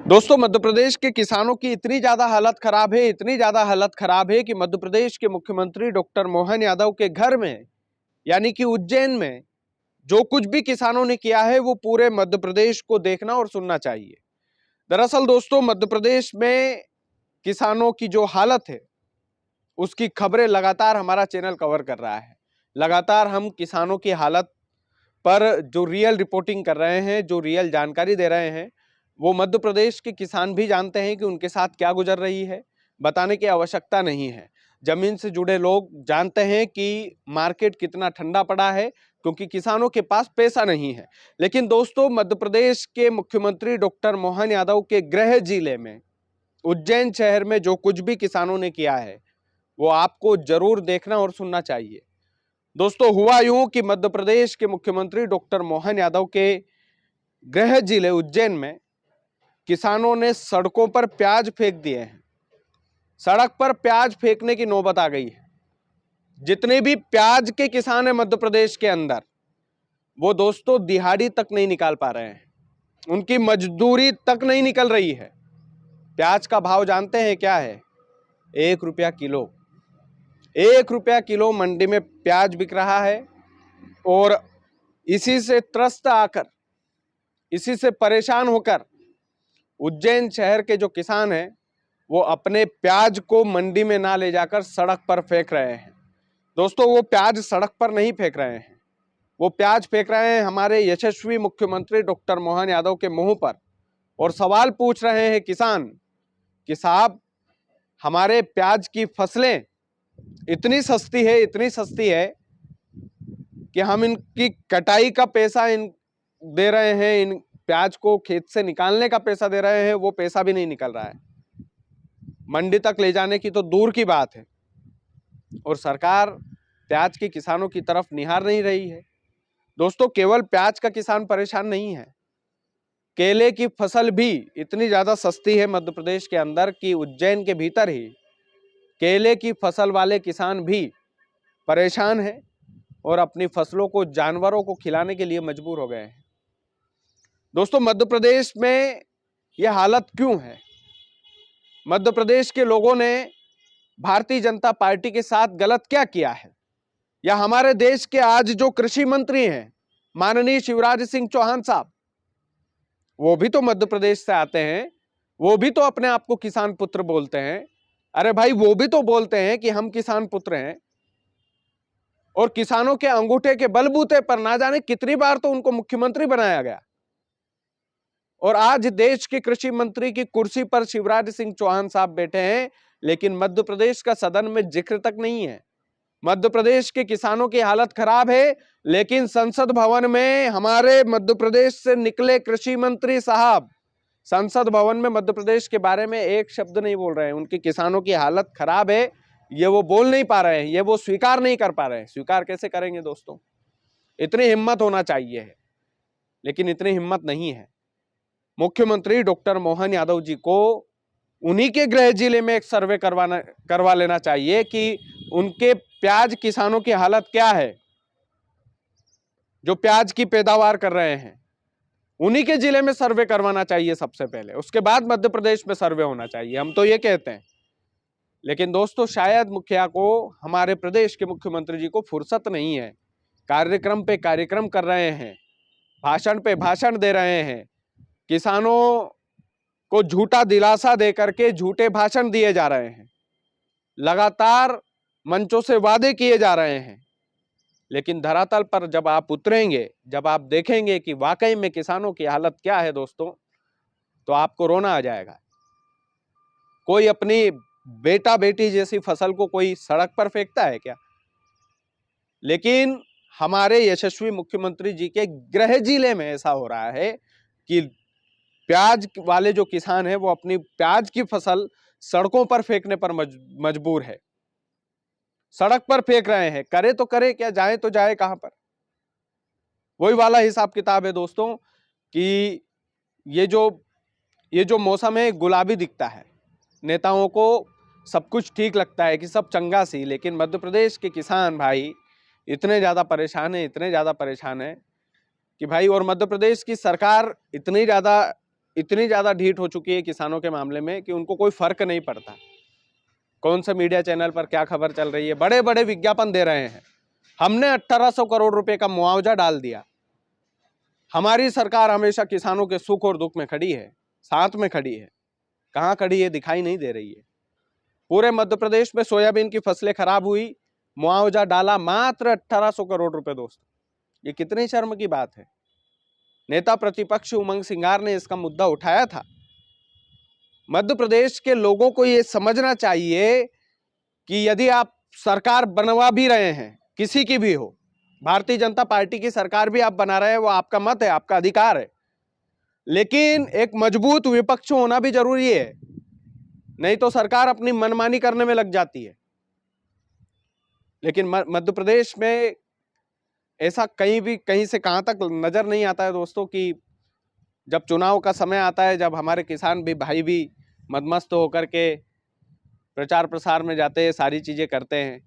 दोस्तों, मध्य प्रदेश के किसानों की इतनी ज़्यादा हालत खराब है, इतनी ज़्यादा हालत खराब है कि मध्य प्रदेश के मुख्यमंत्री डॉक्टर मोहन यादव के घर में यानी कि उज्जैन में जो कुछ भी किसानों ने किया है वो पूरे मध्य प्रदेश को देखना और सुनना चाहिए। दरअसल दोस्तों, मध्य प्रदेश में किसानों की जो हालत है उसकी खबरें लगातार हमारा चैनल कवर कर रहा है। लगातार हम किसानों की हालत पर जो रियल रिपोर्टिंग कर रहे हैं, जो रियल जानकारी दे रहे हैं, वो मध्य प्रदेश के किसान भी जानते हैं कि उनके साथ क्या गुजर रही है। बताने की आवश्यकता नहीं है। जमीन से जुड़े लोग जानते हैं कि मार्केट कितना ठंडा पड़ा है, क्योंकि किसानों के पास पैसा नहीं है। लेकिन दोस्तों, मध्य प्रदेश के मुख्यमंत्री डॉक्टर मोहन यादव के गृह जिले में उज्जैन शहर में जो कुछ भी किसानों ने किया है वो आपको जरूर देखना और सुनना चाहिए। दोस्तों, हुआ यूं कि मध्य प्रदेश के मुख्यमंत्री डॉक्टर मोहन यादव के गृह जिले उज्जैन में किसानों ने सड़कों पर प्याज फेंक दिए हैं। सड़क पर प्याज फेंकने की नौबत आ गई है। जितने भी प्याज के किसान हैं मध्य प्रदेश के अंदर, वो दोस्तों दिहाड़ी तक नहीं निकाल पा रहे हैं, उनकी मजदूरी तक नहीं निकल रही है। प्याज का भाव जानते हैं क्या है? 1 रुपया किलो। 1 रुपया किलो मंडी में प्याज बिक रहा है। और इसी से त्रस्त आकर, इसी से परेशान होकर उज्जैन शहर के जो किसान हैं वो अपने प्याज को मंडी में ना ले जाकर सड़क पर फेंक रहे हैं। दोस्तों, वो प्याज सड़क पर नहीं फेंक रहे हैं, वो प्याज फेंक रहे हैं हमारे यशस्वी मुख्यमंत्री डॉक्टर मोहन यादव के मुंह पर। और सवाल पूछ रहे हैं किसान कि साहब, हमारे प्याज की फसलें इतनी सस्ती है, इतनी सस्ती है कि हम इनकी कटाई का पैसा इन दे रहे हैं, इन प्याज को खेत से निकालने का पैसा दे रहे हैं, वो पैसा भी नहीं निकल रहा है। मंडी तक ले जाने की तो दूर की बात है। और सरकार प्याज के किसानों की तरफ निहार नहीं रही है। दोस्तों, केवल प्याज का किसान परेशान नहीं है, केले की फसल भी इतनी ज्यादा सस्ती है मध्य प्रदेश के अंदर कि उज्जैन के भीतर ही केले की फसल वाले किसान भी परेशान हैं और अपनी फसलों को जानवरों को खिलाने के लिए मजबूर हो गए हैं। दोस्तों, मध्य प्रदेश में यह हालत क्यों है? मध्य प्रदेश के लोगों ने भारतीय जनता पार्टी के साथ गलत क्या किया है? या हमारे देश के आज जो कृषि मंत्री हैं माननीय शिवराज सिंह चौहान साहब, वो भी तो मध्य प्रदेश से आते हैं, वो भी तो अपने आप को किसान पुत्र बोलते हैं। अरे भाई, वो भी तो बोलते हैं कि हम किसान पुत्र हैं। और किसानों के अंगूठे के बलबूते पर ना जाने कितनी बार तो उनको मुख्यमंत्री बनाया गया। और आज देश के कृषि मंत्री की कुर्सी पर शिवराज सिंह चौहान साहब बैठे हैं, लेकिन मध्य प्रदेश का सदन में जिक्र तक नहीं है। मध्य प्रदेश के किसानों की हालत खराब है, लेकिन संसद भवन में हमारे मध्य प्रदेश से निकले कृषि मंत्री साहब संसद भवन में मध्य प्रदेश के बारे में एक शब्द नहीं बोल रहे हैं। उनकी किसानों की हालत खराब है, ये वो बोल नहीं पा रहे हैं, ये वो स्वीकार नहीं कर पा रहे हैं। स्वीकार कैसे करेंगे दोस्तों? इतनी हिम्मत होना चाहिए है, लेकिन इतनी हिम्मत नहीं है। मुख्यमंत्री डॉक्टर मोहन यादव जी को उन्हीं के गृह जिले में एक सर्वे करवा लेना चाहिए कि उनके प्याज किसानों की हालत क्या है, जो प्याज की पैदावार कर रहे हैं। उन्हीं के जिले में सर्वे करवाना चाहिए सबसे पहले, उसके बाद मध्य प्रदेश में सर्वे होना चाहिए। हम तो ये कहते हैं। लेकिन दोस्तों, शायद मुखिया को, हमारे प्रदेश के मुख्यमंत्री जी को फुर्सत नहीं है। कार्यक्रम पे कार्यक्रम कर रहे हैं, भाषण पे भाषण दे रहे हैं, किसानों को झूठा दिलासा देकर के झूठे भाषण दिए जा रहे हैं, लगातार मंचों से वादे किए जा रहे हैं। लेकिन धरातल पर जब आप उतरेंगे, जब आप देखेंगे कि वाकई में किसानों की हालत क्या है दोस्तों, तो आपको रोना आ जाएगा। कोई अपनी बेटा बेटी जैसी फसल को कोई सड़क पर फेंकता है क्या? लेकिन हमारे यशस्वी मुख्यमंत्री जी के गृह जिले में ऐसा हो रहा है कि प्याज वाले जो किसान हैं वो अपनी प्याज की फसल सड़कों पर फेंकने पर मजबूर है। सड़क पर फेंक रहे हैं। करे तो करे क्या, जाए तो जाए कहां पर? वही वाला हिसाब किताब है दोस्तों कि ये जो मौसम है गुलाबी दिखता है, नेताओं को सब कुछ ठीक लगता है कि सब चंगा सी, लेकिन मध्य प्रदेश के किसान भाई इतने ज्यादा परेशान है, इतने ज्यादा परेशान है कि भाई, और मध्य प्रदेश की सरकार इतनी ज्यादा इतनी ज़्यादा ढीठ हो चुकी है किसानों के मामले में कि उनको कोई फर्क नहीं पड़ता कौन सा मीडिया चैनल पर क्या खबर चल रही है। बड़े बड़े विज्ञापन दे रहे हैं, हमने 1800 करोड़ रुपए का मुआवजा डाल दिया, हमारी सरकार हमेशा किसानों के सुख और दुख में खड़ी है, साथ में खड़ी है। कहाँ खड़ी है? दिखाई नहीं दे रही है। पूरे मध्य प्रदेश में सोयाबीन की फसलें खराब हुई, मुआवजा डाला मात्र 1800 करोड़ रुपए। दोस्तों, ये कितनी शर्म की बात है। नेता प्रतिपक्ष उमंग सिंगार ने इसका मुद्दा उठाया था। मध्य प्रदेश के लोगों को ये समझना चाहिए कि यदि आप सरकार बनवा भी रहे हैं, किसी की भी हो, भारतीय जनता पार्टी की सरकार भी आप बना रहे हैं, वो आपका मत है, आपका अधिकार है, लेकिन एक मजबूत विपक्ष होना भी जरूरी है, नहीं तो सरकार अपनी मनमानी करने में लग जाती है। लेकिन मध्य प्रदेश में ऐसा कहीं से कहां तक नजर नहीं आता है दोस्तों कि जब चुनाव का समय आता है, जब हमारे किसान भी भाई भी मदमस्त होकर के प्रचार प्रसार में जाते हैं, सारी चीजें करते हैं,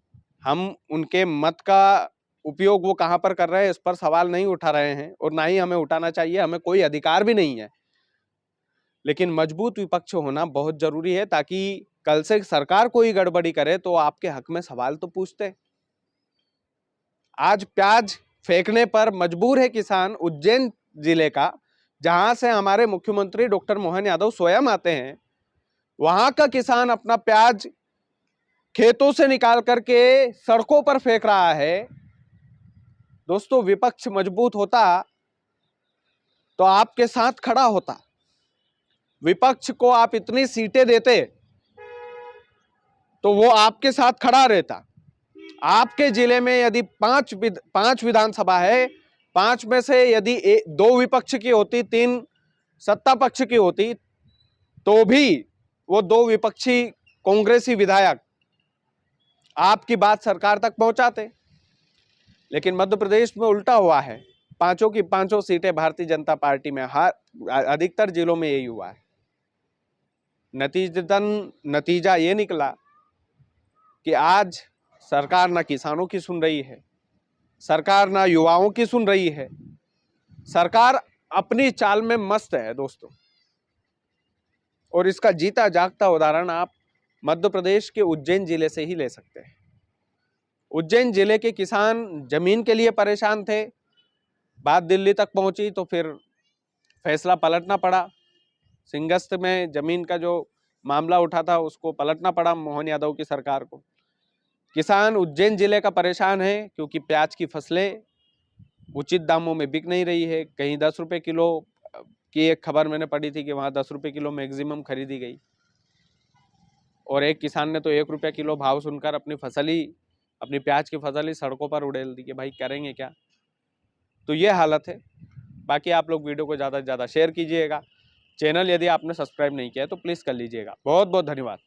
हम उनके मत का उपयोग वो कहां पर कर रहे हैं इस पर सवाल नहीं उठा रहे हैं, और ना ही हमें उठाना चाहिए, हमें कोई अधिकार भी नहीं है। लेकिन मजबूत विपक्ष होना बहुत जरूरी है, ताकि कल से सरकार कोई गड़बड़ी करे तो आपके हक में सवाल तो पूछते। आज प्याज फेंकने पर मजबूर है किसान उज्जैन जिले का, जहां से हमारे मुख्यमंत्री डॉक्टर मोहन यादव स्वयं आते हैं। वहां का किसान अपना प्याज खेतों से निकाल करके सड़कों पर फेंक रहा है। दोस्तों, विपक्ष मजबूत होता तो आपके साथ खड़ा होता, विपक्ष को आप इतनी सीटें देते तो वो आपके साथ खड़ा रहता। आपके जिले में यदि पांच विधानसभा है, 5 में से यदि 2 विपक्ष की होती, 3 सत्ता पक्ष की होती, तो भी वो 2 विपक्षी कांग्रेसी विधायक आपकी बात सरकार तक पहुंचाते। लेकिन मध्य प्रदेश में उल्टा हुआ है, 5 की 5 सीटें भारतीय जनता पार्टी में, अधिकतर जिलों में यही हुआ है। नतीजा ये निकला कि आज सरकार ना किसानों की सुन रही है, सरकार ना युवाओं की सुन रही है, सरकार अपनी चाल में मस्त है दोस्तों। और इसका जीता जागता उदाहरण आप मध्य प्रदेश के उज्जैन जिले से ही ले सकते हैं। उज्जैन जिले के किसान जमीन के लिए परेशान थे, बात दिल्ली तक पहुंची तो फिर फैसला पलटना पड़ा। सिंगस्त में जमीन का जो मामला उठा था उसको पलटना पड़ा मोहन यादव की सरकार को। किसान उज्जैन जिले का परेशान है क्योंकि प्याज की फसलें उचित दामों में बिक नहीं रही है। कहीं 10 रुपए किलो की एक खबर मैंने पढ़ी थी कि वहां 10 रुपए किलो मैक्सिमम खरीदी गई, और एक किसान ने तो 1 रुपया किलो भाव सुनकर अपनी प्याज की फसल ही सड़कों पर उड़ेल दी कि भाई करेंगे क्या। तो ये हालत है। बाकी आप लोग वीडियो को ज़्यादा से ज़्यादा शेयर कीजिएगा। चैनल यदि आपने सब्सक्राइब नहीं किया है तो प्लीज़ कर लीजिएगा। बहुत बहुत धन्यवाद।